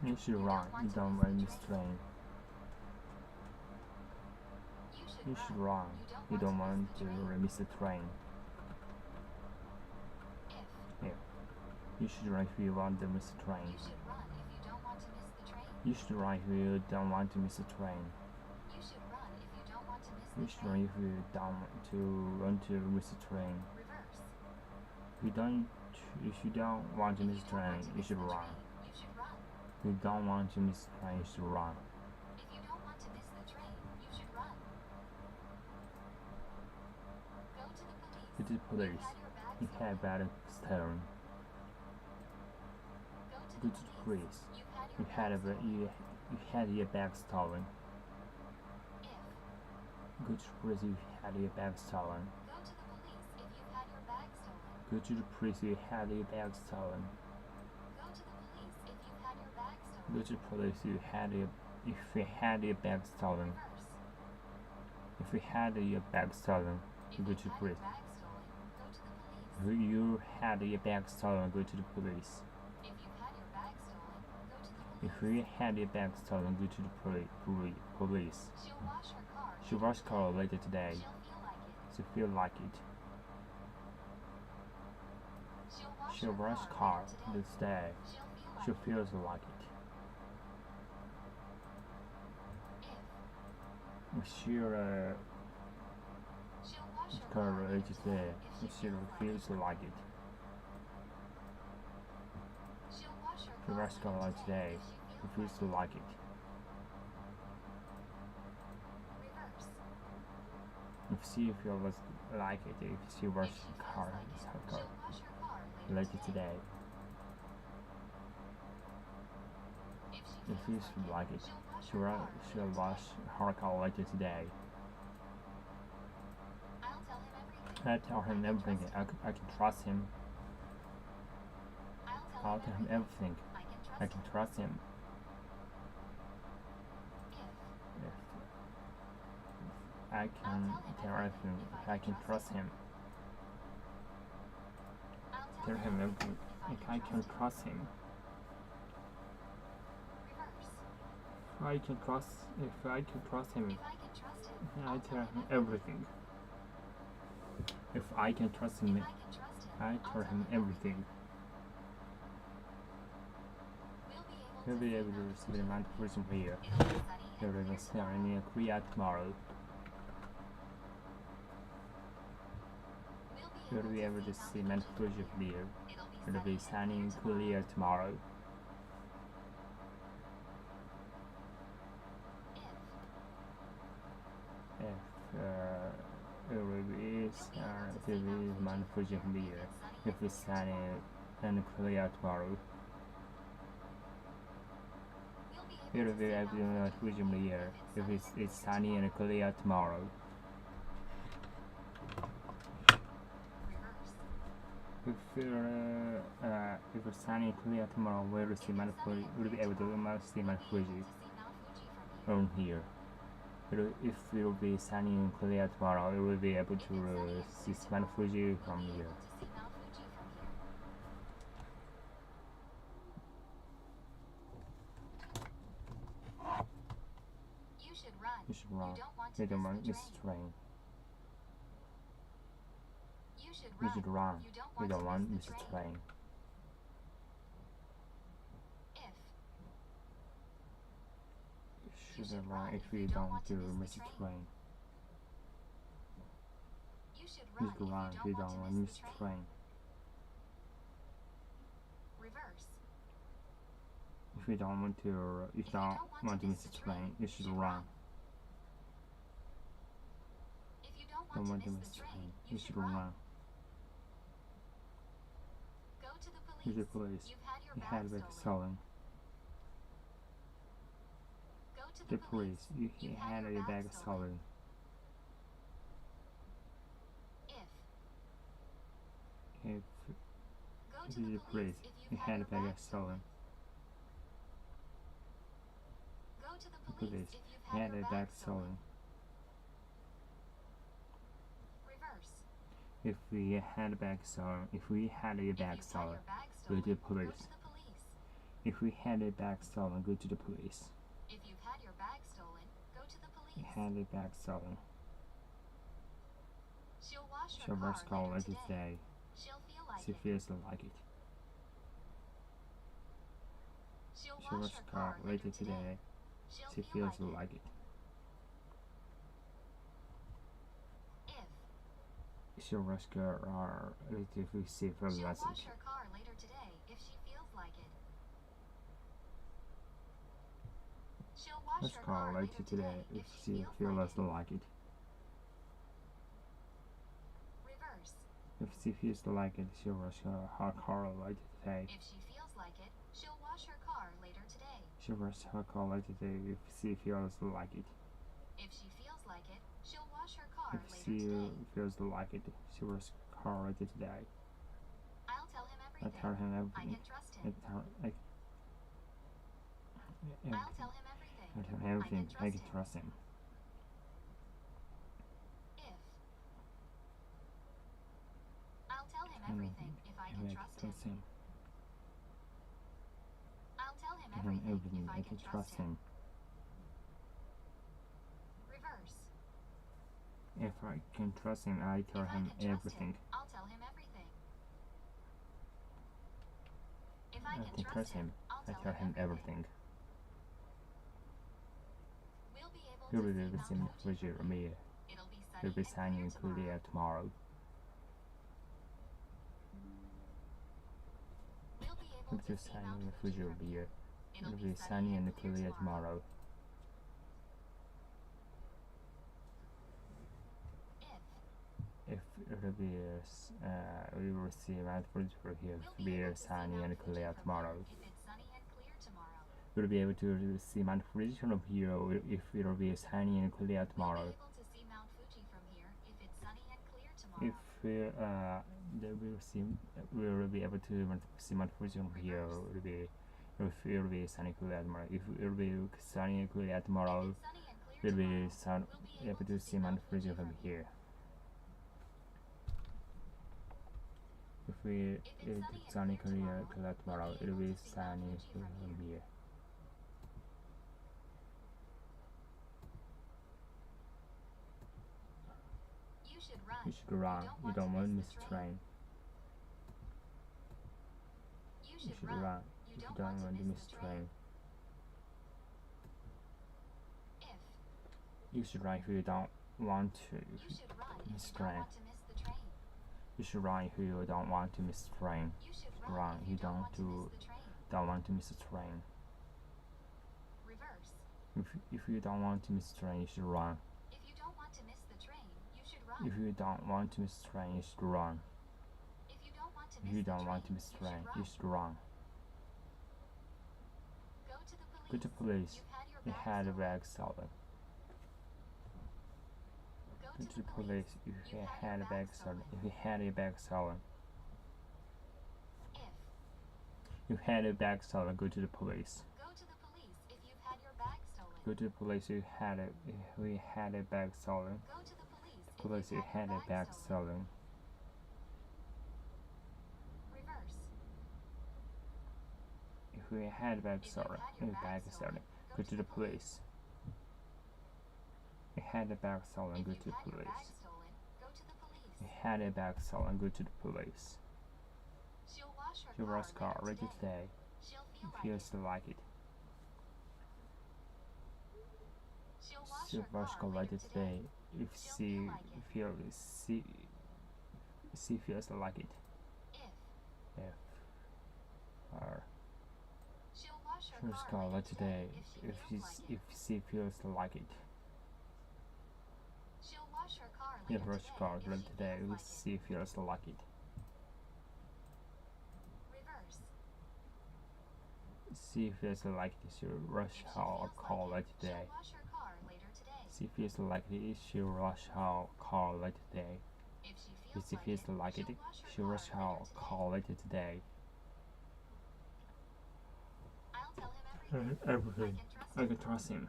You should run. You don't want to miss the train. You should run. You don't want to miss the train. Yeah. You should run if you want to miss the train. You should run if you don't want to miss the train. You should run if you don't want to miss the train. If you don't want to miss the train, you should run. If you don't want to miss the train, you should run. Go to the police. You had bad stolen. Go to the police. You had your bag stolen. Go to the police. You had your bag stolen. Go to the police. You had your bag stolen. Go to the police. You had your bag stolen. If you had your bag stolen, go to the police. If you had your bag stolen, go to the police. If you had your bag stolen, go to the police. She'll wash her car later today. She'll feel like it. She'll wash car this day. She feels like it. She'll car later today. She feels like it. She'll wash car later today. She feels like it. If she feels like it, if she washes her car later today. If she feels like it, she'll wash her car later today. I tell him everything. I can trust him. I'll tell him everything. I can trust him. I can tell everything. I can trust him. Tell him everything. I can trust him. If I can trust him, I tell him everything. If I can trust him, I tell him everything. He'll be able to receive the amount of prison here. He'll be starting in Korea tomorrow. He'll be able to see mental prison here. He'll be signing in Korea tomorrow. It will be mental prison here. If we sign in Korea tomorrow. It will be able to prison here. If it's sunny in Korea tomorrow. If it's sunny in Korea tomorrow, we'll be able to see Mount Fuji from here. If it will be sunny in Korea tomorrow, we will be able to see Mount Fuji from here. You should run. You don't want to miss the train. You should run. You don't want to miss the train. You should run if you don't want to miss the train. You should run if you don't want to miss the train. If you don't want to miss the train, you should run. Don't want to miss the train, you should run. To the police. You had your bag stolen. The police. You had your bag stolen. If to the police. You had your bag stolen. The police. You had your bag stolen. If we had a bag stolen, if we had your bag stolen, go to the police. If we had a bag stolen, go to the police. If you've had your bag stolen, go to the We police. had a bag stolen. She'll wash She'll her wash car car later later today. today. She'll feel like She it. feels like it. She'll She'll wash wash her car car later today. She'll She feel feels like it. like it. If She'll wash car later if we see her she'll message. wash her car later today if she feels like it. She'll wash Wash her car later today if she feels like it. Reverse. If she feels like it, she'll wash her car later today. If she feels like it, she'll wash her car later today. She'll wash her car later today if she feels like it. If she feels like it, she'll wash her car If later she today. feels like it, she'll wash her car later today. I'll tell him I everything. tell him I everything. can trust I him. tell I'll tell him everything. I tell him everything. I can trust him. If I'll tell him everything if I can trust him. I'll tell him I tell him everything everything. if I can trust him. Reverse. If I can trust him, I tell If I him can trust everything. him, I'll tell him everything. If I I can can trust him. I'll I tell him everything. We'll He'll be be able able to to see Mount my Fuji future from here. me. It'll be He'll be sunny and clear tomorrow. We'll He'll be able be to see sunny Mount and Fuji Fuji from here. It'll be sunny and clear tomorrow. If it'll be we will see Mount Fuji from here. It'll be sunny and clear tomorrow. If it's sunny and clear tomorrow. We'll be able to see Mount Fuji from here if it'll be sunny and clear We'll tomorrow. be able to see Mount Fuji from here if it's sunny and clear tomorrow. If we'll be able to see Mount Fuji from here, if it'll be sunny and clear tomorrow. If it'll be sunny and clear tomorrow, If it's sunny and clear we'll be tomorrow, we'll be able to see Mount Fuji from here. If it's sunny and clear tomorrow, it'll be sunny and clear from here. You should run. You should run. You don't want to miss the train. You You should should run. run. You You don't don't want want to to miss miss the the train. train. If You should run if you don't want to you should run if miss you the don't train. want to miss the train. You should run if you don't want to miss the train. You should Run. run if You you don't don't want to to miss the train. don't want to miss the train. Reverse. If you don't want to miss the train, you should run. If you don't want to miss the train, you should run. If you don't want to miss the train, you should run. If you don't want to If miss you the don't train, want to miss the train, you you should should run. Go to the police. Go to police. You've had You your bag had a stolen. bag stolen. Go Go to the police. You had a bag stolen. If you had a bag stolen. If You had a bag stolen. Go to the police. go to the police if you've had your bag stolen. Go to the police. You had a. We had a bag stolen. Go to the police. if Police. You you've had a your bag stolen. Reverse. If we had a bag If you've stolen, had a your bag stolen. Go to the police. We had a bag stolen. If Go you've to the had your bag police. stolen, go to the police. We had a bag stolen. Go to the police. She'll wash her Your rush car car ready today. She'll If feel you like it. still like it. She'll wash Your her rush car car ready later today. If She'll she feel like it. she feels like it. If If her she'll wash her rush car car later ready today. if she If feels like it. she feels like it. She'll wash her car Your later rush car today ready today. if If she feels like it. Reverse. She feels like it. She rush If she her feels car like later it, today. she'll wash her car later today. She feels like it. She rush her car later today. If If she feels like it, she rush her car later today. I'll tell him Everything. I I can can trust trust him.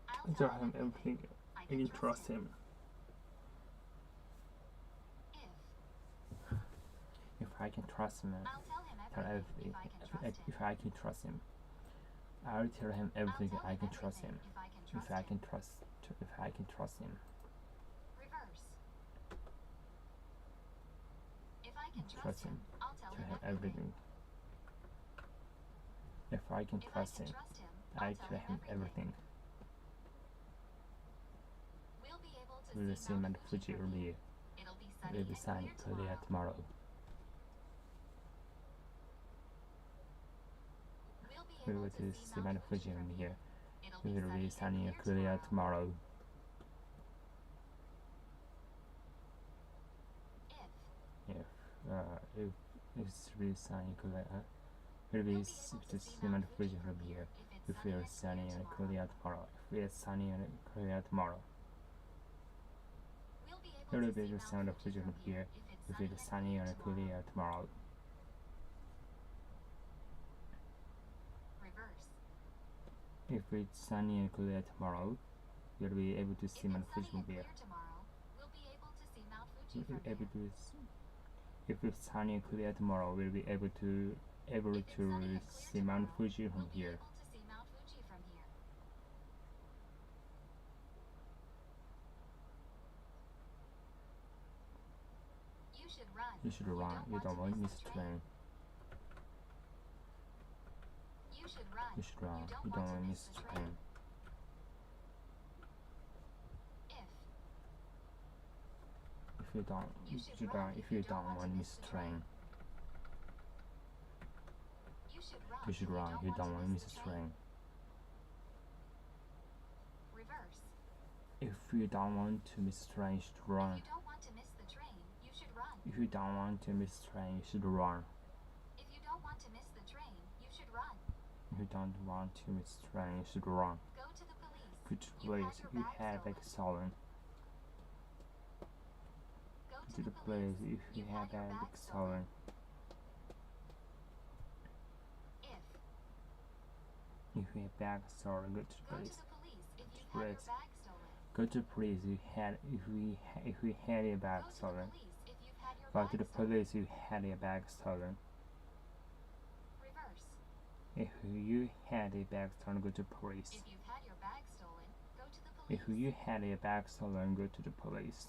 I'll I tell him everything. I I can trust him. If If I can trust him, I'll tell him tell everything if I can trust him. I'll tell him everything I can trust him. If I can trust him. Reverse. If I can Trust him. I'll tell Tell him him everything. If I can If trust I him, can trust him, I I'll tell him everything. We'll be able to We will see Mount Fuji from earlier. here. It'll be sunny We'll be and sunny clear tomorrow. We'll be We will able to see Mount Fuji from here. It'll We will be sunny and clear tomorrow. If it's really sunny and clear, we'll be to see Mount Fuji from here. If we are sunny and clear tomorrow. If we are sunny and clear tomorrow. We will be to see Mount Fuji from here. If it is sunny and clear tomorrow. Reverse. If it's sunny and clear tomorrow, you'll be able to see Mount Fuji from here. If it's sunny and clear tomorrow, we'll be able to see Mount Fuji from here. You should run. You don't want to miss the train. You should run. You should run. You don't want to miss the train. If you don't run. If you don't want to miss the train. You should run. You don't want to miss the train. Reverse. If you don't want to miss the train, you should run. If you don't want to miss the train, you should run. If you don't want to miss the train, you should run. If you don't want to miss the train, you should run. If you don't want to miss the train, you should run. Go to the police. Go to the police. You have bag stolen. Go To the police if you have bag stolen. If you have bag stolen, go to the Go to police. the police if you Police. have your bag stolen. Go to the police if we had your bag Go to the stolen. police if you've had your Go bag to the stolen. police if you had your bag stolen. Reverse. If you had a bag stolen, go to the police. If you've had your bag stolen, go to the police. If you had a bag stolen, go to the police.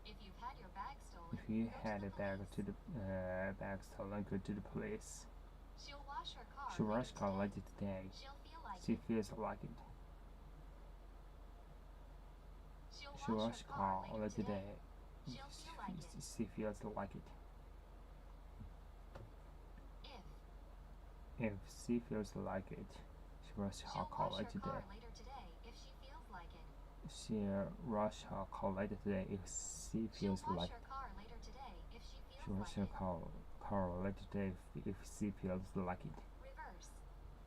If you've had your bag stolen, If you go had to a the bag police. to the bag stolen, go to the police. She'll wash her car. She later rushed car today. later today. She'll feel like She it. feels like it. She She'll rushed car later today. She'll feel like it. She feels like it. If If she feels like it, she rushed her she'll car wash later her car today. later today if she feels like it. She rushed her car later today if she She'll feels wash like her car later today if she She feels rushed like her it. car later today if she feels like it. Reverse.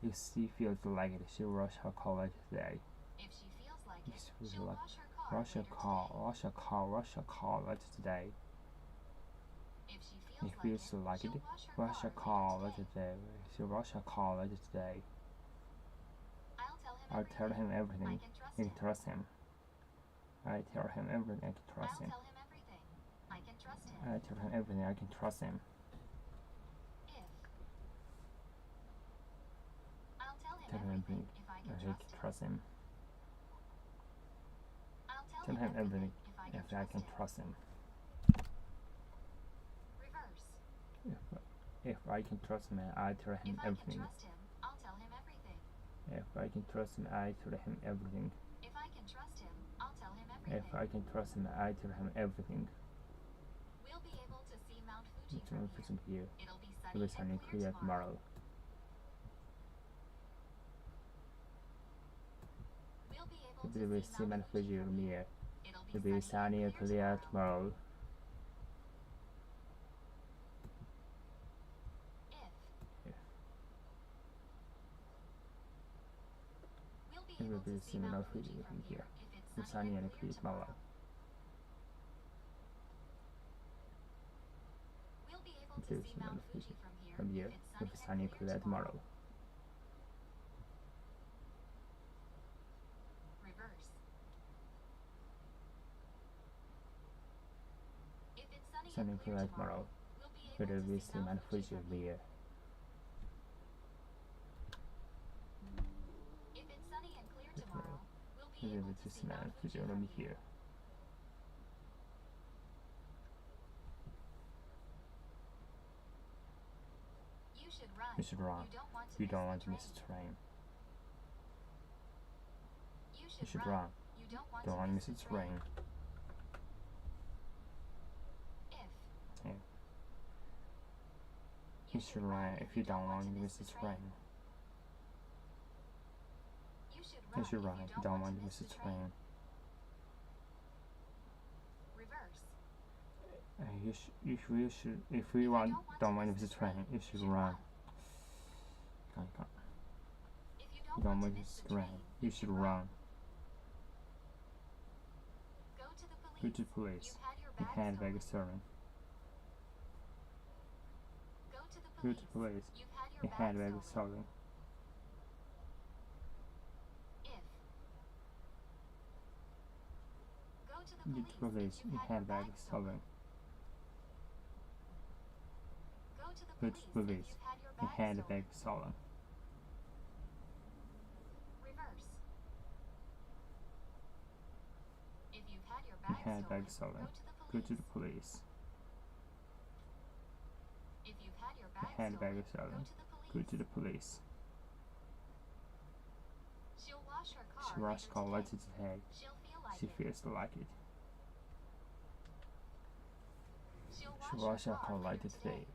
If she feels like it, she rushed her car later today. If she feels like If it, she feels she'll like wash her car Rush her later car, today. rush her car later today. If she If feels feels like it, she'll rush her car later today. She'll rush her car later today. I'll tell him I'll tell him everything. I can I trust can him. trust him. I tell him everything. I can I'll trust him. tell him everything. I can trust him. I tell him everything. I can trust him. If I'll tell Tell him him everything everything. if I I can can trust him. trust him. I'll Tell him everything if I can trust him. Reverse. If I can trust him, I tell him If I can everything. trust him, I'll tell him everything. If I can trust him, I tell him everything. If I can trust him, I'll tell him everything. If I can trust him, I tell him everything. We'll be able to see Mount Fuji It's from one here. person here. It'll be It will be sunny and clear tomorrow. We'll be able It will to see see Mount Mount Fuji Fuji from from here. here. It will be sunny and clear tomorrow. If It will be see Mount Fuji from here. It will be sunny and clear tomorrow. We'll be able It to will see see Mount Mount Fuji Fuji from here. It will be sunny and clear tomorrow. Reverse. If it's Sunny and clear tomorrow. we'll It will be be able to see Mount Fuji from from here. this man figure over here. You should run. You don't want to miss the train. You should run. Don't want to miss the train. You should run if you don't want to miss the train. You should run if you don't want to miss the train. If you don't want to miss the train, you should run. You don't want to miss the train. You should run. Go to the police. Your handbag is stolen. Go to the police. Your handbag is stolen. Go to the police. Your handbag is stolen. Go to the police. Your handbag is stolen. Your handbag is stolen. Go to the police. Your handbag is stolen. Go to the police. She'll wash her car later today. She feels like it. She'll wash her car later today.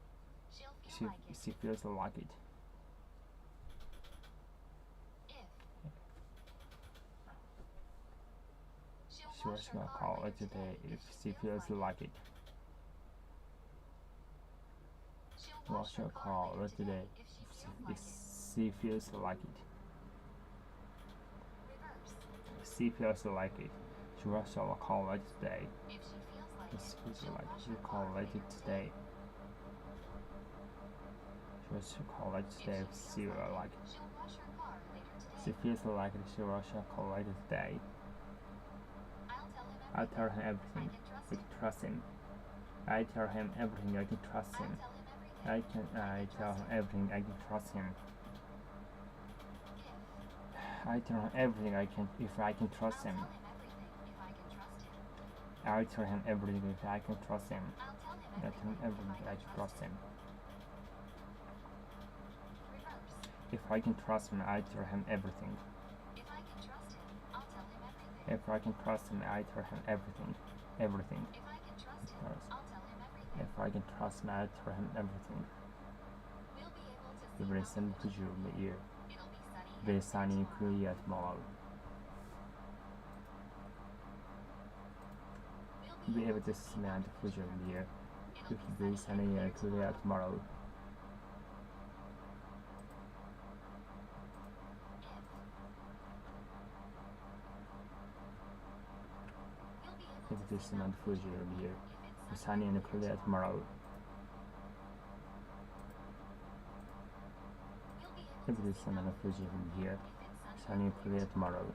She feels like it. She'll wash her car later today if she feels like it. Wash her car later today if she feels like it. She feels like it. She wash her car later today. If she feels like it. She car later today. She wash her car later today if she feels like it. She feels like it. She wash her car later today. I tell him everything. I can trust him. I tell him everything. I can trust him. I tell him everything. I can trust him. I tell him everything if I can trust him. I tell him everything if I can trust him. I tell him everything if I can trust him. If I can trust him, I tell him everything. If I can trust him, I tell him everything. Everything. If I can trust him, I tell him everything. It will send to you in the ear. It will be sunny and clear tomorrow. You'll be able to smell the future in the air. It will be sunny and clear tomorrow. It will be sunny and clear in the air. Sunny and clear tomorrow. It will be sunny and clear in here. Sunny and clear tomorrow.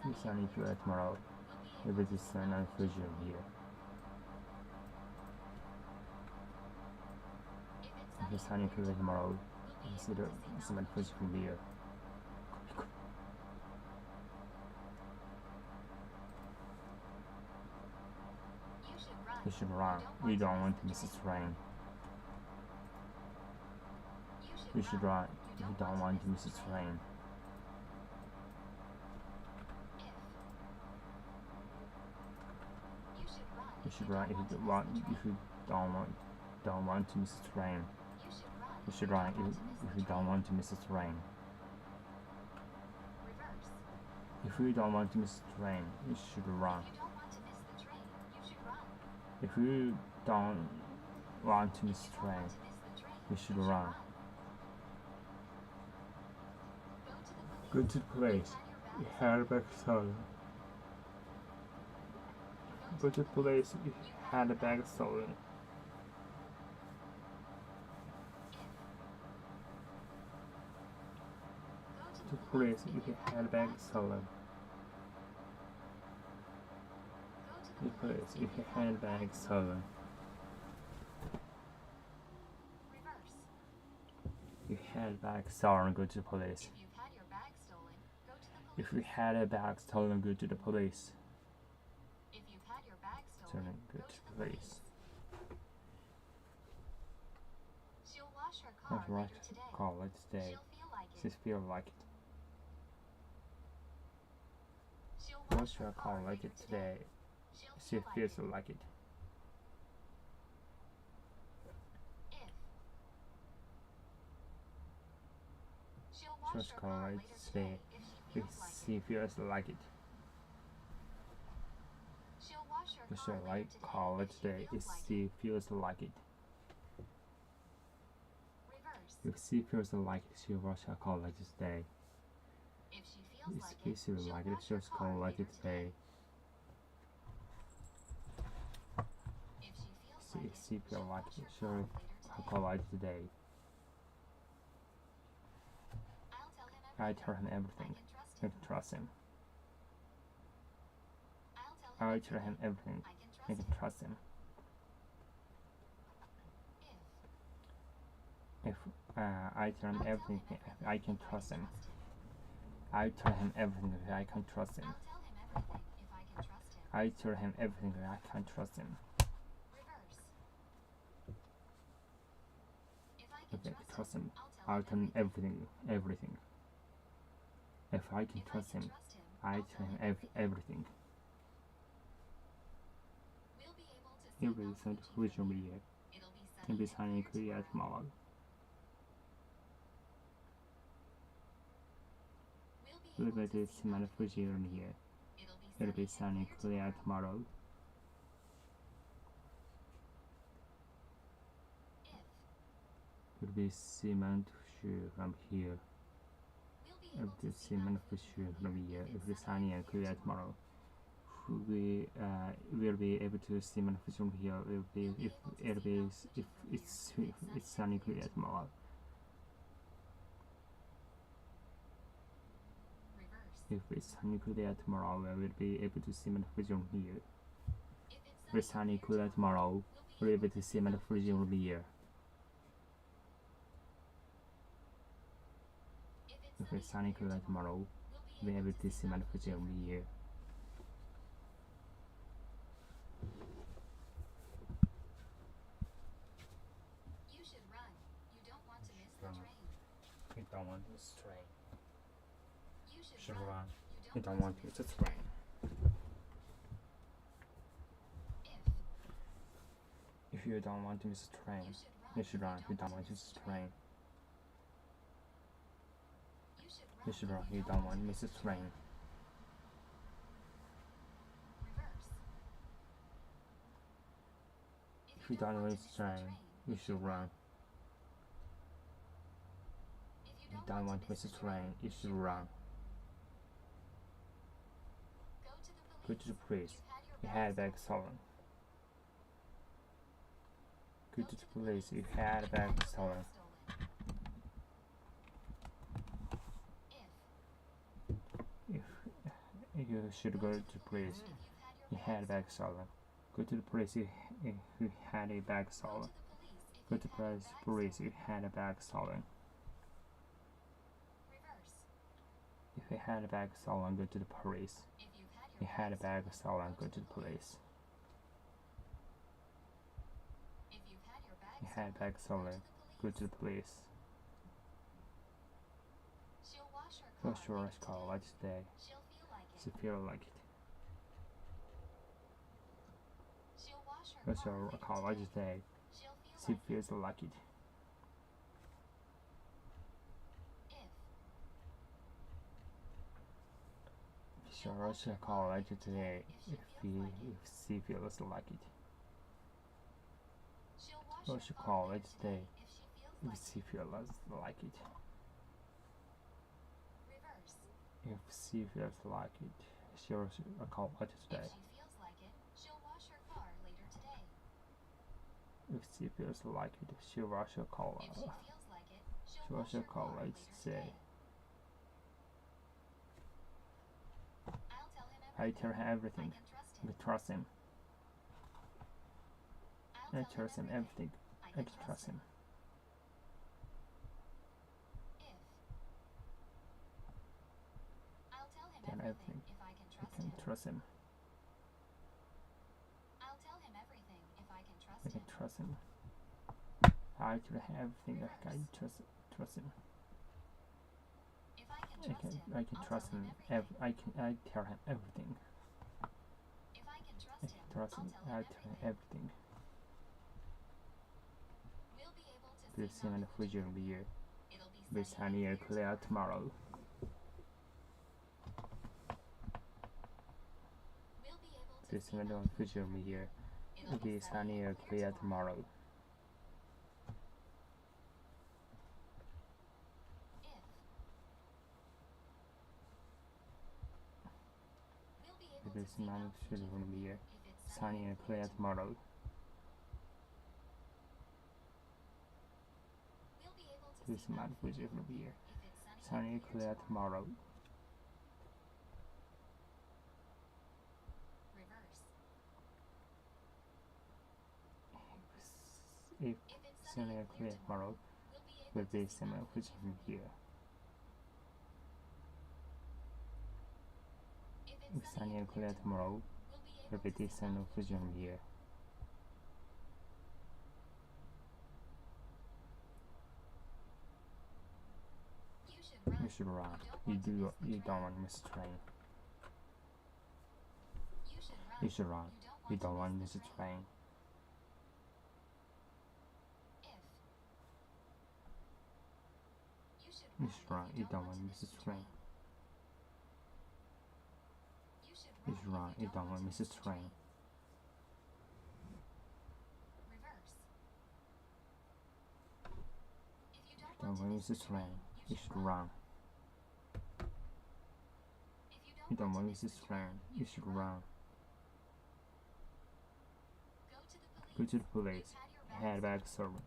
It will be sunny and clear tomorrow. It will be sunny and clear in here. It will be sunny and clear tomorrow. Consider some push from here. You should run. You don't want to miss the train. You should run. You don't want to miss the train. You should run if you don't want to miss the train. You should run if you don't want to miss the train. If you don't want to miss the train, you should run. If you don't want to miss the train, you should run. Go to the place. You had back stolen. Go to the place. You had a bag stolen. To the police if you had a bag stolen. To the police if you had a bag stolen. had a bag stolen, go to the police. If you've had your bag stolen, go to the police. If you had a bag stolen, go to the police. If you've had your bag stolen, Stolen, go go to to the the police. She'll wash her car That's right. later today. Call it today. She'll feel like it. She feel like it. She'll Wash your car later today. She She'll feels like it. If. She'll Wash wash her her car car later later today. today if If she feels like she it. feels like it. She'll wash her Wash car your later car later today today. if If she feels she like it. feels like it. Reverse. If she feels like it, she'll wash her car later today. If she If feels like she it, feels like it, wash she'll her call car later later today. If she feels If like it, she feels like wash it, her she'll car later call today. later today. I'll tell him I everything. tell him everything. I can trust I him. can trust him. I'll I tell him everything. I I can can trust him. trust him. If. If I tell him I'll tell everything, him I can trust him. I tell him everything. I can trust him. I'll tell him everything if I can trust him. I tell him everything. I can trust him. Reverse. If I If I can can trust him, I'll I'll tell tell him him everything. Everything. If I can If trust him, I I'll tell him everything. We'll It be able will to be sent to Fusion Media. It'll be It will be sunny sunny clear tomorrow. We'll We'll be be able to to see my Fusion here. It'll be sunny clear tomorrow. If. It'll be cement from here. We'll It'll be cement from here. It'll be sunny and clear tomorrow. We will be able to see my from here. Will be if it's sunny clear tomorrow. Reverse. If it's sunny clear tomorrow, we will be able to see my from here. If it's sunny clear tomorrow, we'll be able to see my from here. If it's sunny clear tomorrow, we'll be able to see my from here. You should run. You don't want to miss the Run. train. We don't want to strain. You should Should run. run. You We don't want to miss strain. If. If you don't want to miss a train, you should run. You don't want to miss a train. You should run. You don't want to miss a train. Reverse. If you don't want to miss a train, you should run. If You don't want to miss a train, you should run. Go to the police. You had a bag stolen. Go to the police. You had a bag stolen. If you should go to the police. You had a bag stolen. Go to the police. You had a bag stolen. Go to the police. You had a bag stolen. Reverse. If you had a bag stolen, go to the police. If You you've had your had a bag stolen, go to the police. If you've had your bag You had a bag stolen, go to the police. She'll wash her So car. sure later as call today. like today. She'll feel like it. She feel like it. She'll wash her So car. sure later call like today. today. She'll She feel like it. feels like it. If. Sure she'll call later today if she feels like it. She'll wash So her she'll car call later later today if if she feels like it. Reverse. If she feels like it, she'll call later today. If she feels like it, she'll wash her car later today. If she feels like it, she'll wash her car. If she feels like it, she'll She'll wash wash her her car car later later today. today. I tell him everything. I I can trust him. trust him. I trust him everything. I can trust him. everything. if I can I trust can him. trust him. I'll tell him everything if I can trust I can him. trust him. I tell him everything. I can trust him. If I can trust him, I can I'll trust tell him. him everything. I tell him everything. If I can I trust can him, trust I'll him. tell I him tell him everything. everything. We'll be able to The see same and Mount Fuji Fuji. will be here. It'll be Be sunny and clear tomorrow. We'll be able to The see same and Mount Fuji will be here. It'll be sunny and clear tomorrow. We'll be able The to see same and Mount Fuji Fuji will be here. if it's Sunny and clear tomorrow. We'll be able to The see same Mount and Fuji Fuji will be here. if it's Sunny and clear tomorrow. Reverse. If If it's sunny and clear tomorrow, we'll will be be able to see summer Mount which Fuji will be here. If If sunny and clear tomorrow, will be this summer which will be here. You should run. You should run. You don't want to miss the train. You should run. You don't want to miss the train. If You should run. You don't want to miss the train. You should run. You don't want to miss the train. Reverse. You don't want to miss the train. You should run. You don't want to miss the train. You should run. Go to the police. Head back stolen.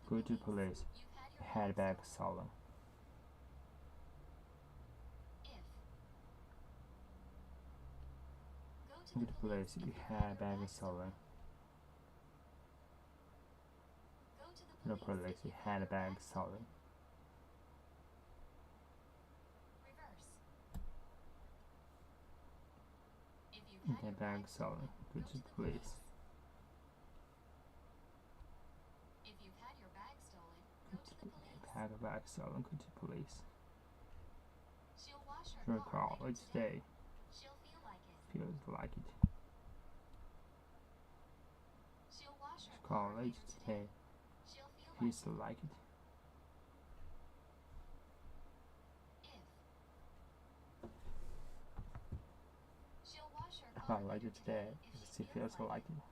Go to the police. Head back stolen. Go to the police. You had bag stolen. The police. You had a bag stolen. The bag stolen. Go to the police. If you've had your bag stolen, Go go to to the the police. had a bag stolen. Go to the police. She'll wash her Your car car later today. She'll feel like it. Feels like it. She'll wash her Car car later today. She'll feel like Feels like it. She'll wash her Car later today. She feels like it.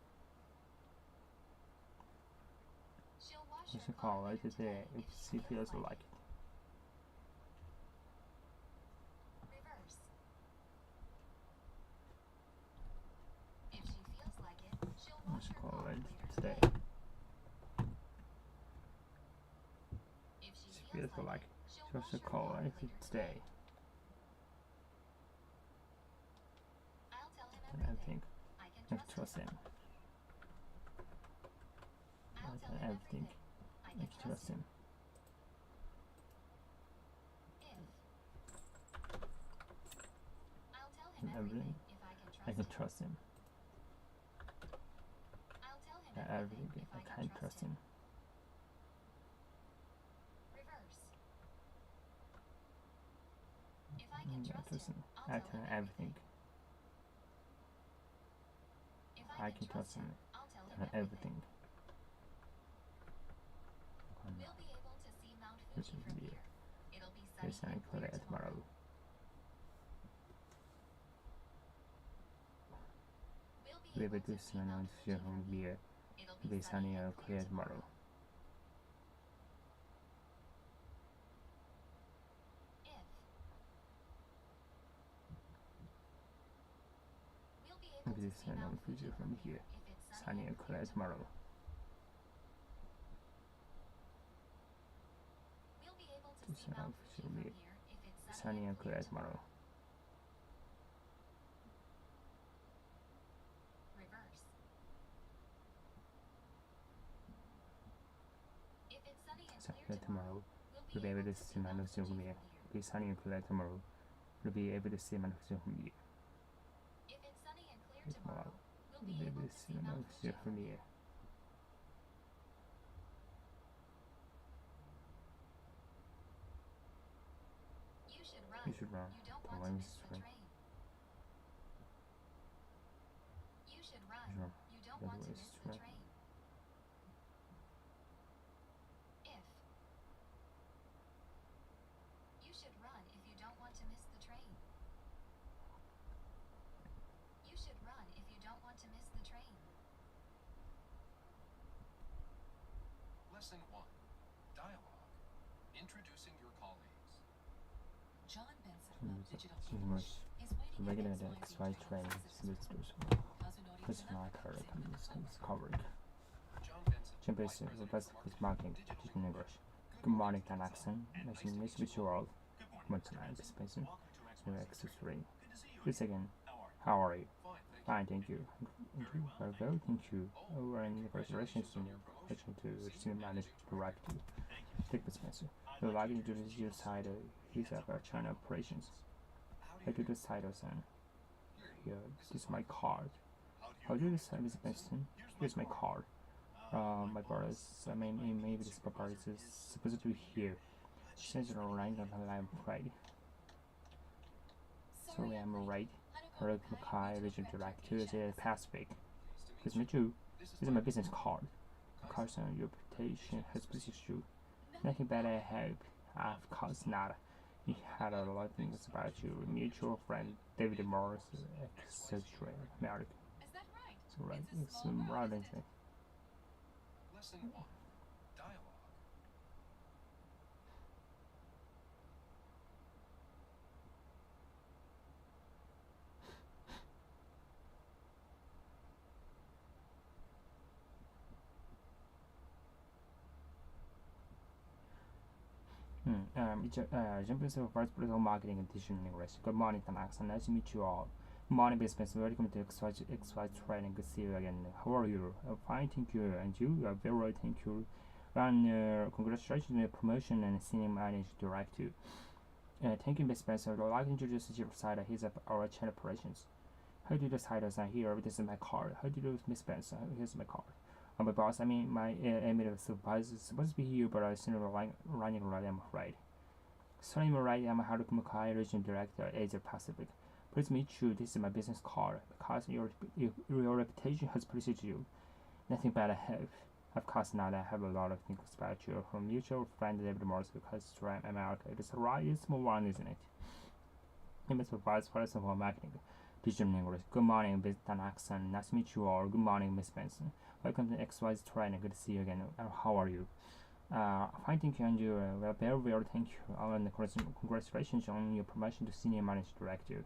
She'll wash She her call later today if she feels like it. Reverse. If she feels like it, she'll wash She her call car later later today. If she She feels feels like it, it. she'll She wash should her call car later later today. I'll tell him And I everything. think I I can trust him. I'll tell And him everything. I I can trust him. I'll tell him And everything. if I can I can trust him. I'll tell him And everything. if I can trust him. Reverse. If I can I trust trust him, him. I'll I tell tell him him everything. If I can trust him. I'll tell And him everything. We'll be able to see Mount This Fuji will from be here. It'll be There's sunny and something clear clear tomorrow. We'll We be will do some on the home here. It'll It'll be sunny and clear tomorrow. We'll We'll be do able to see sun on Mount Fuji from here. if it's Sunny and clear tomorrow. We'll be able to Do see sun on Mount Fuji Fuji from from here. here if it's Sunny and clear tomorrow. Reverse. If it's sunny and Sunny clear tomorrow. we'll We'll be able to see Mount Fuji from here. be sunny and clear tomorrow. You'll be able to see manifestation from the air. If it's sunny and clear tomorrow, we'll be able to see manifestation from the air. You should run. You should run. You don't Don't want to miss miss the the train. train. You should run. You should run. You don't Don't want to miss miss the the train. train. If. You should run if you don't want to miss the train. You should run if you don't want to miss the train. Lesson 1. Dialogue. Introducing your colleagues. John Benson of Digital English. English is The waiting regular at XY XY training training semesters. Kazunori Personal Tanaka career is discovering. John Benson, Jim Vice Basic, the President best of with marketing, digital English. Good morning, Dan Axon. Nice to meet you all. Good morning, Miss Benson. X3. Please again. How are you? Fine, thank you. Thank you. Very well, thank you. Over any congratulations to you. Question to senior manager director. Take Miss Spencer. We would like to introduce your side. He's of our China operations. I do this title, son. Here, this is my card. How do you decide, Miss Benson? Here's my card. My brother's, maybe this papa is supposed to be here. She says you're right on the line, right? Sorry, I'm right. Haruka Makai, Regional Director, is a Pacific. Please meet you. This is my business card. The card's on your reputation has pleased you. Nothing bad I hope. Of course not. He had a lot of things about your mutual friend David Morris, etc. American. Is that right? So right, It's a it's small world, right, isn't isn't it? Lesson 1. Dialogue. Jump is Vice President of Marketing and Digital English. Good morning, Tanaka. Nice to meet you all. Good morning, business. Welcome to XY training. Good to see you again. How are you? Fine, thank you. And you? Very well, thank you. And congratulations on your promotion and senior manager director. Thank you, Miss Spencer. I'd like to introduce your side. He's up our channel operations. How do you decide us here? This is my card. How do you do, Miss Spencer? Here's my card. My boss, my immediate supervisor is supposed to be here, but I seem to running late, I'm afraid. Sorry, I'm right. I'm Haruka Makai, Regional Director, Asia Pacific. Please meet you. This is my business card. Because your reputation has preceded you. Nothing bad I have. Of course not. I have a lot of things about you from mutual friend David Morris because it's right America. It is right. It's more one, isn't it? I'm Vice President for Marketing, Digital English. Good morning, Miss Tanaka. Nice to meet you all. Good morning, Miss Benson. Welcome to XY training. Good to see you again. How are you? Fine, thank you, and you well, very well, thank you. And congratulations on your promotion to Senior Manager Director.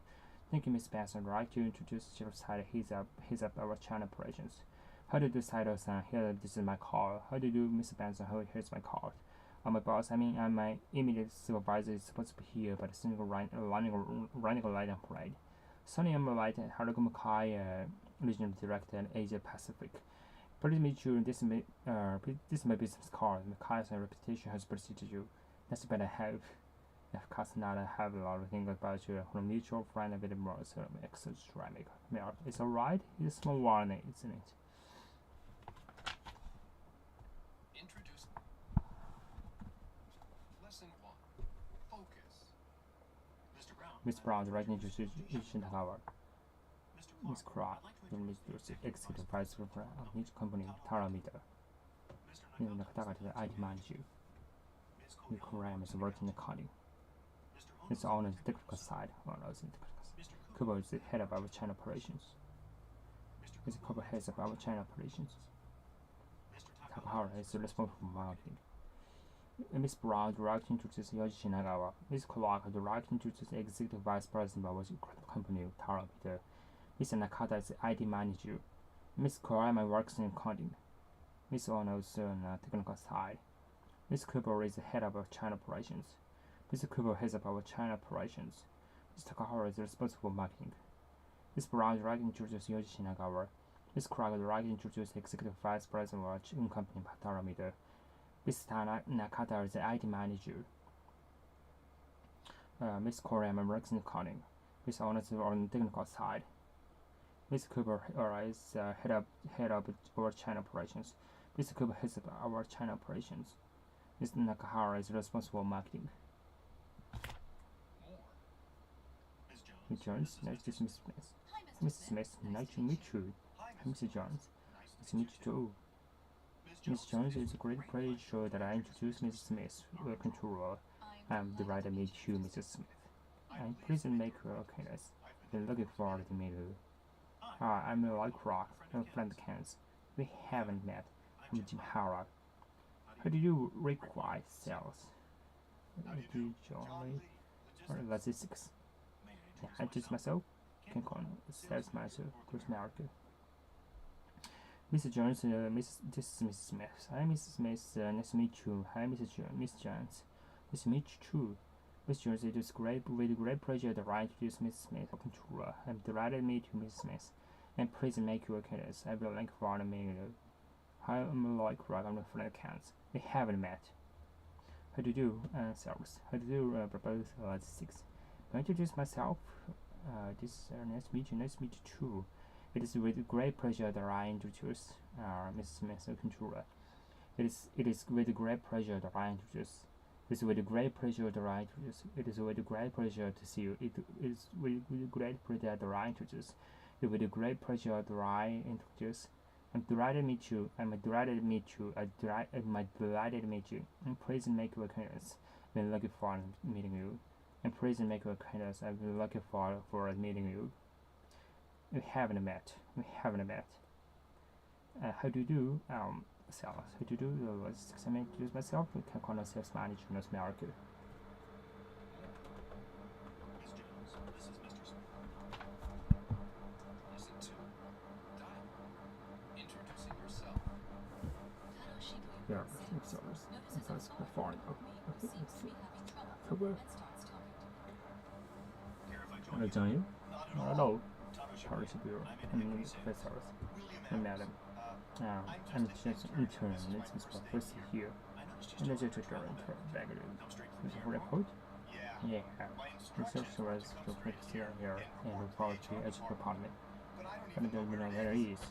Thank you, Miss Benson. I'd like to introduce your side. He's up our China operations. How do you do, Saito san? Here, this is my card. How do you do, Miss Benson? Here's my card. My boss, my immediate supervisor is supposed to be here, but it's running late and parade. Sonny, I'm right. Haruka Makai, Regional Director in Asia Pacific. Please meet you. This is my business card. Makai's reputation has preceded you. That's what I have. Of course not. I have a lot of things about you from mutual friend David Morris, etc. It's alright. It's small warning, isn't it? Introduce. Lesson 1. Focus. Mr. Brown. Miss Brown, right into Asian Tower. Mr. Miss Clark, the executive vice president of each company, Tarameter. In the Kataka, the IT manager. Miss Kuram is working in accounting. It's on the technical side, Kubo is the head of our China operations. Mr. Kubo heads of our China operations. Takahara is responsible for marketing. Miss Brown directly introduces Yoji Shinagawa. Miss Clark directly introduces the executive vice president of our company, Tarameter. Mr. Nakata is the IT manager. Miss Kurama works in accounting. Miss Ono is on the technical side. Miss Kubo is the head of our China operations. Mr. Kubo heads up our China operations. Mr. Takahara is responsible for marketing. Miss Brown directly introduces Yoji Shinagawa. Miss Clark directly introduces the executive vice president of our chicken company, Pataramida. Mr. Nakata is the IT manager. Miss Korea works in accounting. Miss Honors on the technical side. Miss Cooper is head of our China operations. Miss Cooper heads up our China operations. Miss Nakahara is responsible for marketing. More. Miss Jones, nice to meet Miss Smith. Mrs. Smith, nice to meet you. Hi, Mrs. Jones, nice to meet you too. Miss Miss Jones, it's a great pleasure that I introduce Mrs. Smith. Welcome to her. I'm delighted to meet you, Mrs. Smith. I'm pleased to make your acquaintance. Been looking forward to meeting you. Hi, I'm Lloyd Rock, a friend of Ken's. We haven't met. I'm Jim Howard. How do you require sales? Do you join or logistics? Can I introduce myself? Can call sales manager, Chris America. Mr. Jones, this is Mrs. Smith. Hi, Mrs. Smith. Nice to meet you. Hi, Miss Jones. Nice to meet you too. Miss Jones, it is with great pleasure that I introduce Mrs. Smith. Welcome to her. I'm delighted to meet you, Mrs. Smith. And please make your acquaintance. I will link for the meeting. Hi, I'm Lloyd Craig. I'm a friend of Ken's. We haven't met. How do you do, sales? How do you propose logistics? Can I introduce myself? Nice to meet you. Nice to meet you too. It is with great pleasure that I introduce Mrs. Smith. Welcome to her. It is with great pleasure that I introduce. It is with great pleasure that I introduce. It is with great pleasure to see you. It is with great pleasure that I introduce. It is with great pleasure that I introduce. I'm delighted to meet you. I'm delighted to meet you. I'm delighted to meet you. And please make your acquaintance. I've been looking forward to meeting you. And please make your acquaintance. I've been looking forward to meeting you. We haven't met. How do you do, sales? How do you do logistics? I introduce myself. We can call sales manager in North America. Miss Jones, this is Mr. Smith. Listen to dialogue. Introducing yourself. Yeah, so it's foreign. Care if I Hello, join you? John. You? Not at all. Hello. Tadashi How is Bureau. your I'm in English. professors? William Madam. Adams. I'm just an intern. It's my first year. I noticed And you as a still tutor have in your Baggage. Come straight from Is the it airport? report? Yeah. Yeah. My Research instructions was to to come straight here here and report to education department. But I But don't I even don't know know where where it it is. is.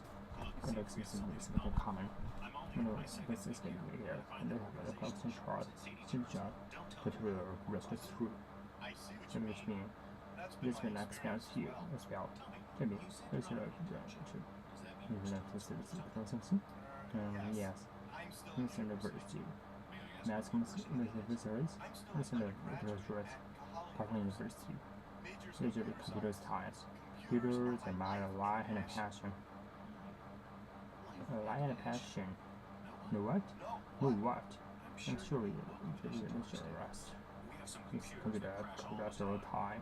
Look, It looks seriously, something common. I'm only You on know, my this second is week getting here. here. I And know then the organizations question chart. and CD Good charts. job. Don't tell But me we'll what rush to us do. through. I see what So you which mean. means That's this been will my experience experience here as well. Tell me, there's a lot of interaction. Does that You mean will have to see something? Yes. I'm still Miss in University. May I ask Mask Miss Visitors. I'm still Miss an undergraduate Undergraduate. at Parkland University. Majors Major computer science. Computers and my life and a passion. A life and a passion. No what? No what? I'm sure you will show us. We have some It's computers computer that crash all that's the all time. time.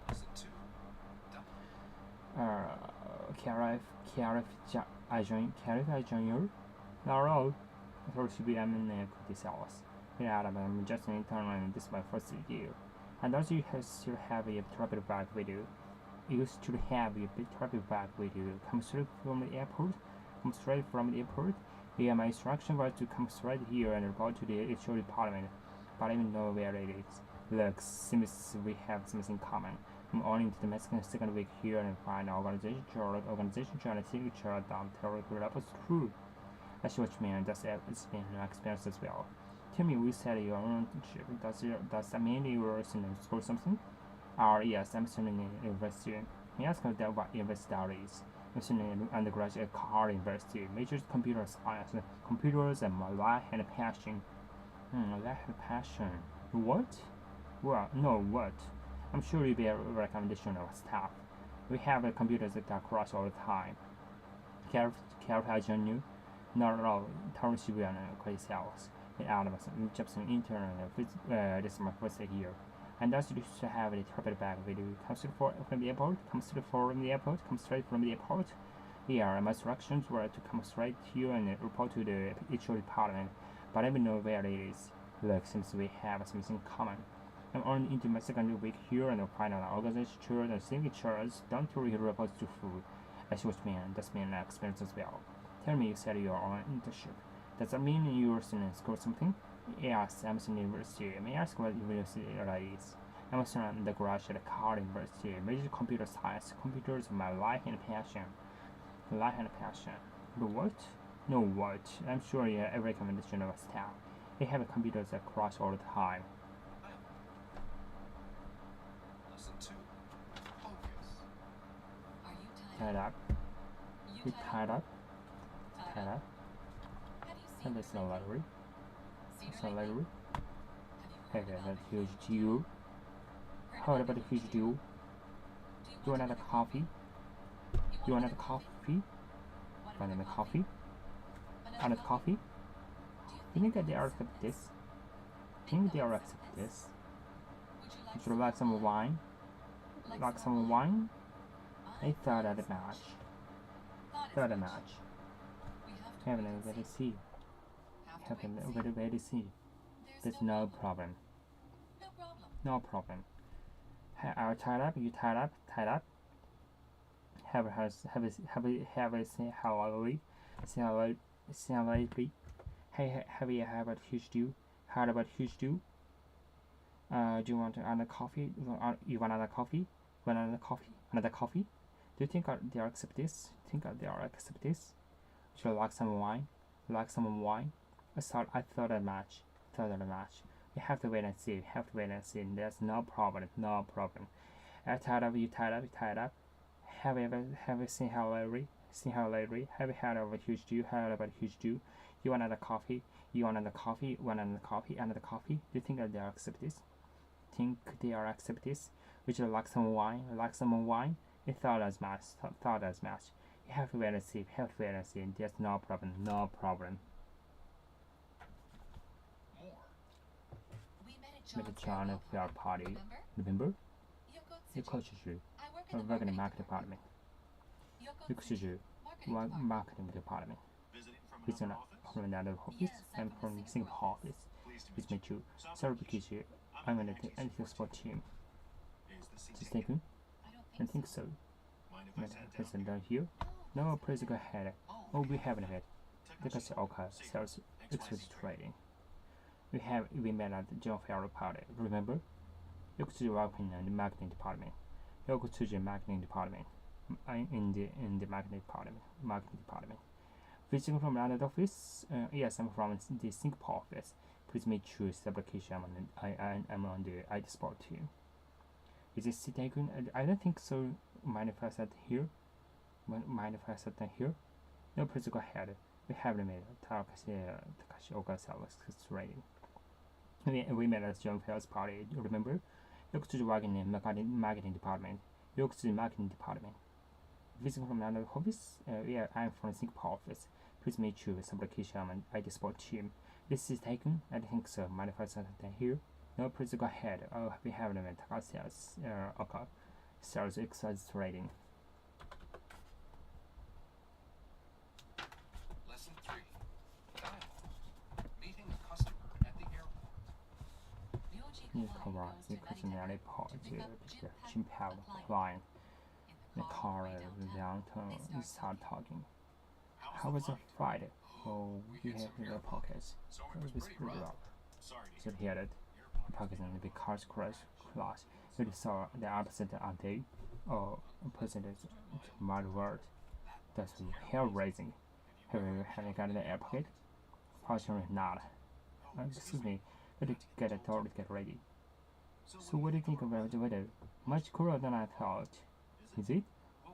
Listen to Care if I join you? Not at all. I thought you be I'm in equity sales. Yeah, I'm just an intern and this is my first year. And also you still have a travel bag with you. You still have a big travel bag with you. Come straight from the airport? Come straight from the airport? Yeah, my instruction was to come straight here and go to the HR department. But I don't know where it is. Look, seems we have something in common. I'm only into the Mexican second week here and find organization chart and signature down territory levels true. I see what you mean. It's been an experience as well. Tell me, we said your internship. Does that mean you were in school or something? Yes, I'm studying in university. Can you ask that what university that is? I'm studying undergraduate at Carl University. Majors computer science, computers and my life and passion. Life and passion. What? Well, no, what? I'm sure you'll be a recommendation of staff. We have computers that crash all the time. Care if I join you? Not at all. Tell she will quite sales. In Adams, just an intern. This is my first year. And also you should have a travel bag with you. Come straight from the airport. Come straight from the airport. Come straight from the airport. Yeah, my instructions were to come straight here and report to the HR department. But I don't know where it is. Look, since we have something in common. I'm only into my second week here and I'll find out organization chart and signatures. Don't really report to food. I see what you mean. That's mean experience as well. Tell me, you said you're on internship. Does that mean you're in school or something? Yes, Emerson University. May I ask what university it is? Emerson undergraduate College University. Major computer science. Computers are my life and passion. Life and passion. But what? No what? I'm sure you have every combination of staff. They have computers that crash all the time. Lesson 2. Focus. Are you Tied up. You You tied up. Tied Tied up? up. Have you seen And her it's a lately? lottery. Seen It's her a lately? lottery. Have Hey, you heard that's about huge the deal. Heard How about about a the huge deal? You want another coffee? You want another coffee? Want another coffee? Another coffee? Do you think that they are accept this? Think they are accept this? Would you like some wine? Like some wine? I thought at the match. Thought a match. Having a very see. Having a very see. There's no problem. No problem. No problem. Are tied up? You tied up? Tied up? Have a say hello. Say hello. Hey, have you heard about huge deal? Heard about huge deal? Do you want another coffee? You want another coffee? Want another coffee? Another coffee? Do you think they are accept this? Think they are accept this? Would you like some wine? Like some wine? I thought a match. We have to wait and see. There's no problem. No problem. I tied up. You tied up. You tied up. Have you seen how Larry? Have you heard of a huge deal? Heard about a huge deal? You want another coffee? You want another coffee? Want another coffee? Another coffee? Do you think that they are accept this? Think they are accept this? Would you like some wine? Like some wine? I thought as much. You have to wait and see. There's no problem. No problem. More. We met at With the John's John of farewell our party. Remember? Remember? You Yoko coach you. I work I in work in the the marketing department. Yoko You coach you. marketing department. Marketing department. Visiting from He's another not office? from another office. Yes, I'm from Singapore office. Pleased to Please meet meet you. Sorry, Sorry because you. I'm in the NT sport team. Is the seat Is it taken? taken? I I think so. Mind if I When sat the down? person down here. No, please go ahead. Oh, we haven't had. Because okay, sales exclusive trading. We met at the John Farrell party. Remember? You could work in the marketing department. You could choose the marketing department. In the marketing department. Visiting from another office? Yes, I'm from the Singapore office. Please make choose the application. I'm on the IT sport team. Is it seat taken? I don't think so. Mind if I sit here? No, please go ahead. We haven't made Takashi Oka sales rating. We met at John Farrell's party. Remember? You could work in the marketing department. Visiting from another office? Yeah, I'm from Singapore office. Please make sure this application on IT sport team. This is taken? I don't think so. Mind if I sit here? No, please go ahead. Oh, we haven't met Takashi sales exercise rating. Lesson 3. Dialogue. Meeting a customer at the airport. You correct the personality part Jim Powell line. The car downtown and start talking. How was the Friday? Oh, we have the pockets. So It was pretty rough. Sorry to So hear he had it. airport. Pockets and the cars crash. You saw the opposite on day. Oh, percentage to my word. That's hair raising. Have you got the air pocket? Fortunately not. Excuse me. Let it get a door to get ready. So what do you think about the weather? Much cooler than I thought. Is it?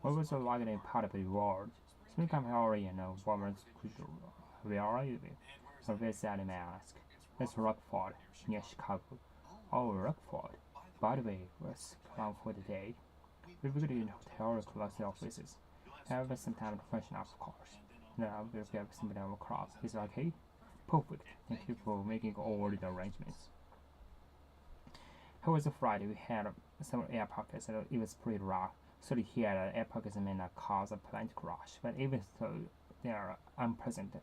What was the like in part of the world? Springtime already warmer crucial. Where are you? Where's that mask? It's Rockford, near Chicago. Oh, Rockford. By the way, what's the plan for the day? We will in hotel or close the offices. Have some time to freshen up, of course. Now we'll get somebody on the cross. Is that okay? Perfect. Thank you for making all the arrangements. How was the Friday? We had some air pockets and it was pretty rough. So here air pockets may not cause a plane crash, but even though they are unpleasant,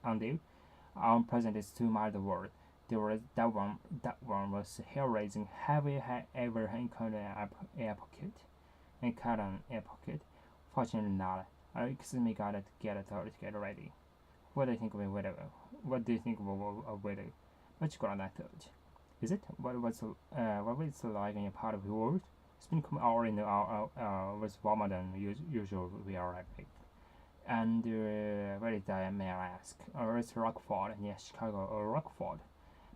unpleasant is too mild a word. That one was hair-raising. Have you ever encountered an air pocket? Fortunately not. Excuse me, gotta get ready. What do you think of weather? What do you think of weather? What's your method? Is it what was it like in a part of the world? It's been come hour in the hour was warmer than usual we are having. And where is that, may I ask? Or it's Rockford, near Chicago or Rockford.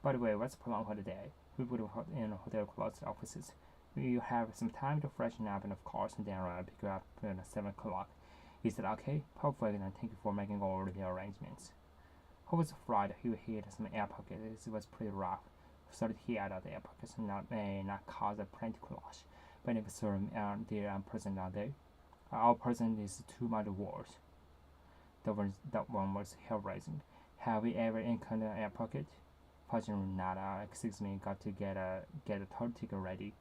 By the way, what's the plan for the day? We would have in hotel closed offices. You have some time to freshen up and of course then pick you up at 7 o'clock. Is that okay? Perfect, and thank you for making all the arrangements. How was the flight? He hit some air pockets. It was pretty rough. Started here at the air pockets not cause a plenty clash. But if the present are they? Our present is too much worse. That one was hair-raising. Have we ever encountered an air pocket? Fortunately not. Excuse me, got to get a tour ticket ready.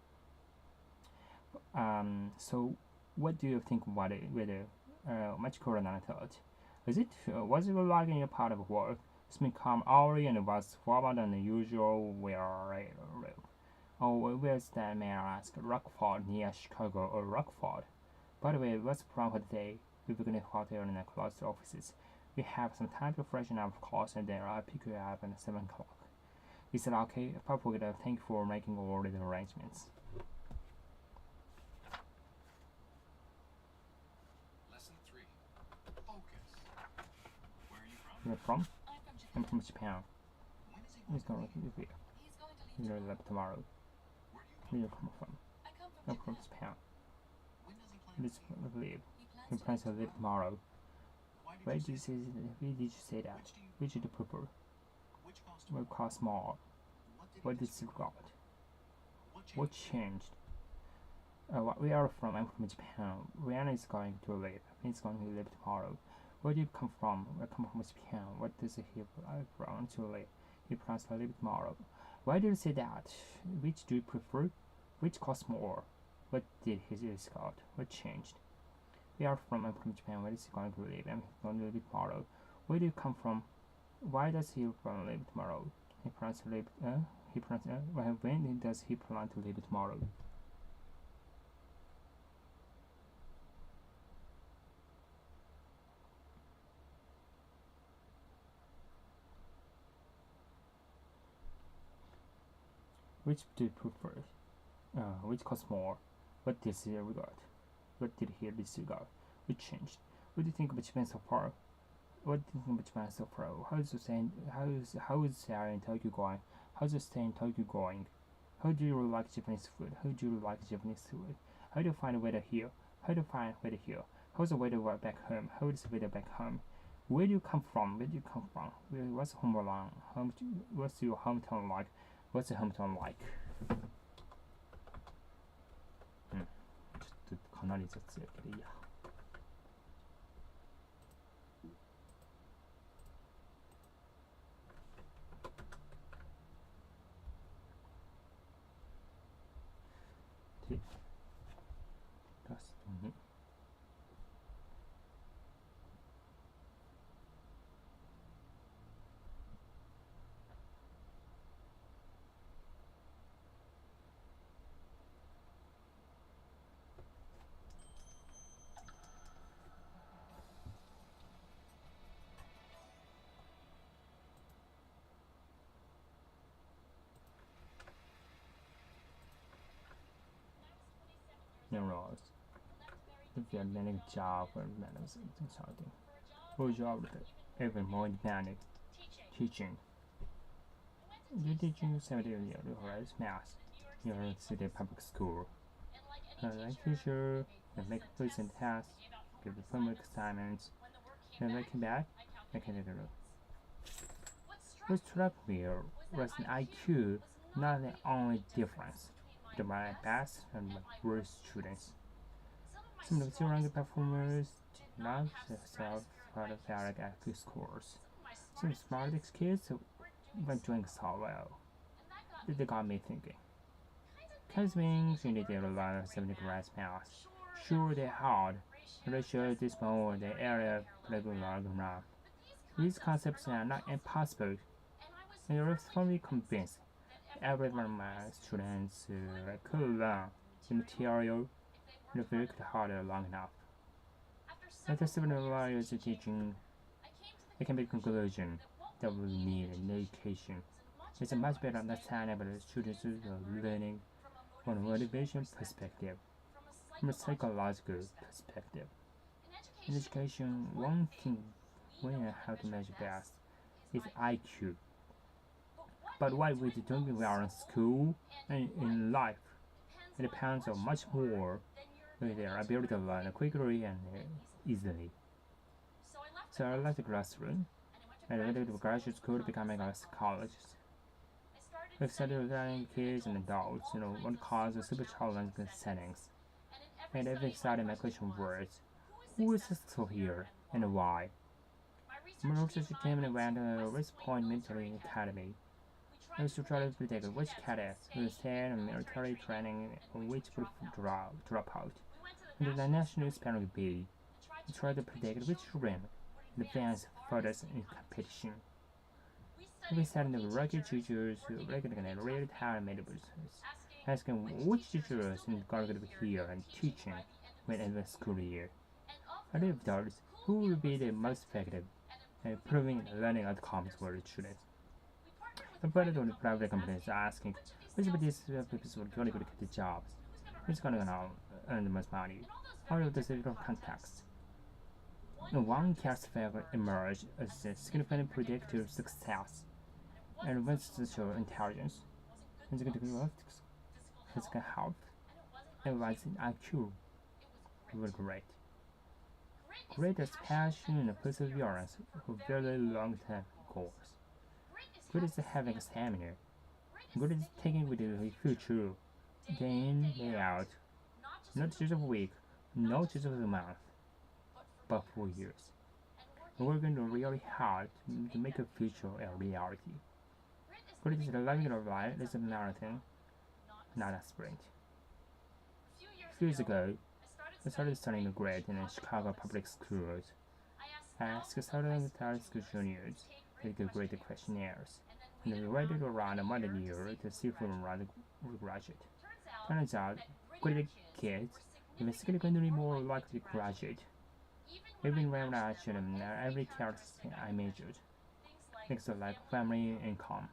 So what do you think about it? Whether much cooler than I thought. Was it like in your part of work? It's been calm early and it was warmer than the usual where I live. Oh, where's that, may I ask? Rockford, near Chicago or Rockford. By the way, what's the plan for the day? We begin a hotel and closed offices. We have some time to freshen up, of course, and then I'll pick you up at 7 o'clock. Is that okay? Perfect. Thank you for making all the arrangements. Lesson 3. Focus. Where are you from? You're from? I'm I'm from Japan. from Japan. When is he He's going going to live here. He's going to He's leave going to live tomorrow. Where do Where you you come from? I come I'm from from Japan. Japan. When does he plan He's to going to leave. He He plans to leave tomorrow. Why Why did you say that? Which do you prefer? Which costume? What costs more? What What did did you got? What What changed? We are from. I'm from Japan. Rihanna is going to leave. He's going to leave tomorrow. Where do you come from? I come from Japan. What does he plan to leave? He plans to leave tomorrow. Why do you say that? Which do you prefer? Which costs more? What did he got? What changed? I'm from Japan. Where is he going to leave? I'm going to leave tomorrow. Where do you come from? Why does he plan to leave tomorrow? He plans to leave. When does he plan to leave tomorrow? Which do you prefer? Which costs more? What did he got? What did he disregard? What changed? What do you think about Japan so far? What do you think about Japan so far? How is Sarah in Tokyo going? How's the stay in Tokyo going? How do you like Japanese food? How do you like Japanese food? How do you find weather here? How do you find weather here? How's the weather back home? How is the weather back home? Where do you come from? Where do you come from? What's home like? What's your hometown like? What's your hometown like? ちょっとかなり雑やけどいいや。で、ラストに。Neurons. If you're getting a job or medicine or something, what job is it? Even more demanding. Teaching. You're teaching 70 years old math. You're in city public school. Like teacher, you make quiz and tests, give the homework assignments, and make it back, make it later. What struck me was an IQ, not the only difference. The my best and my worst students. Some of the younger performers did not satisfy IQ scores. Some smart kids weren't doing so well. They got me thinking. Kids means you need to learn 70 grades math. Sure, they're hard. They show this more the area regular enough. These concepts are not impossible. And you're firmly convinced every one of my students could learn the material and worked harder long enough. After several years of teaching, I came to the conclusion that we need an education It's a much better understanding about the students' learning from a motivation perspective, from a psychological perspective. In education, one thing we know how to measure best is IQ. But what we determine well in school and in life, it depends on much more with their ability to learn quickly and easily. So I left the classroom and went to graduate school to becoming a psychologist. We've studied learning kids and adults, what causes super challenging settings. And every study my question was, who is successful here and why? My research team went to West Point Military Academy. I used to try to predict which cadets would stay in military training and which would drop out. And the National Spelling Bee, we tried to predict which children would advance further in competition. We sat the regular teachers who regularly real-time medicals, asking which teachers are going to be here and teaching when in the school year. And if those, who will be the most effective at improving learning outcomes for the students? We partnered with private companies asking which of these people are going to get the jobs, who's going to earn the most money, all of the different contexts. One case failure emerged as a significant predictor of success, and with social intelligence, physical health, and rising IQ. It was great. Greatest passion and perseverance for very long-term goals. Good is having stamina. Good is taking with the future, day in, day out, not just a week, not just a month, but for years. And working really hard to make a future a reality. Good is living your life as a marathon, not a sprint. A few years ago, I started studying the grade in the Chicago public schools. I asked several high school juniors to take grade questionnaires, and we waited around 1 year to see if we were graduate. Turns out, graded kids were significantly more likely to graduate, even when I asked them every characteristic I measured. Things like family income,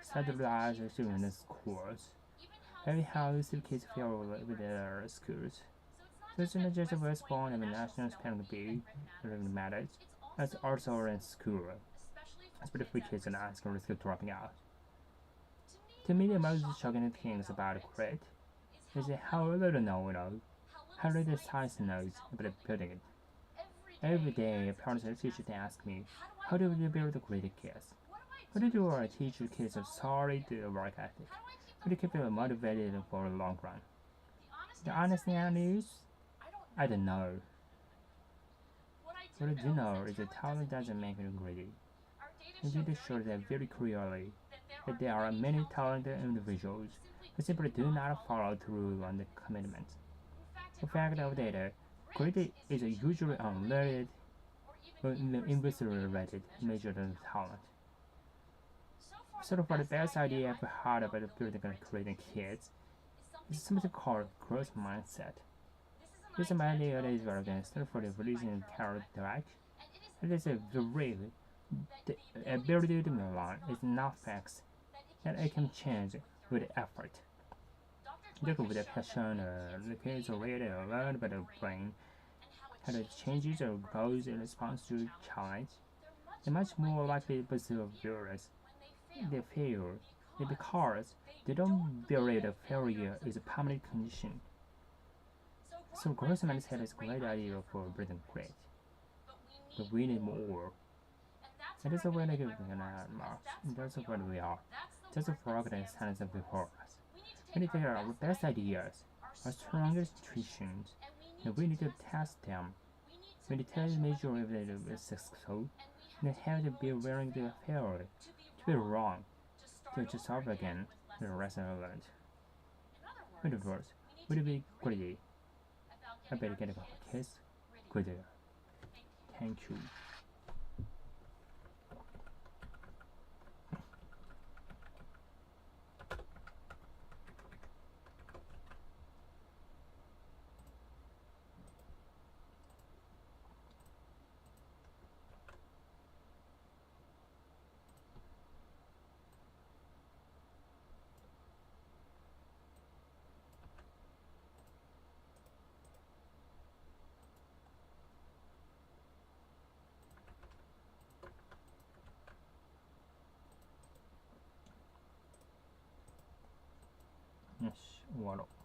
standardized student scores, every house the kids feel with their schools. So it's not just a response of the National Spelling Bee that really matters, it's also in school, especially for kids that are at risk of dropping out. To me, the most shocking things about grade is how little how little science knows about building it. Every day, parents and teachers ask me, how do we build graded kids? How do you do our teach kids a solid work ethic? How do you keep them motivated for the long run? The honest answer is, I don't know. What I do know is that talent doesn't make you greedy. And data shows that very clearly that there are many talented individuals who simply do not follow through on the commitments. In fact, of data, greedy is usually unrelated or inversely related measure of talent. So far, the best idea I've heard about building and creating kids is something called growth mindset. This is an idea that is very against for the releasing character. It is a very the ability to learn is not fixed, and it can change with effort. Look with the passion, the kids already learn about the brain, how it changes or grows in response to challenge. They're much more likely to persevere. They fail because they don't believe that failure is a permanent condition. So growth mindset is a great idea for building great, but we need more. And that's why I give an marks. That's what we are. That's the frog that stands up before us. We need to get our best ideas, our strongest intuitions, and we need to test them. We need to measure if they are successful, and they have to be willing to fail, to be wrong, to start again, the lesson learned. In other words, we need to be greedy. I better get a kiss. Good. Thank you. 終わろう。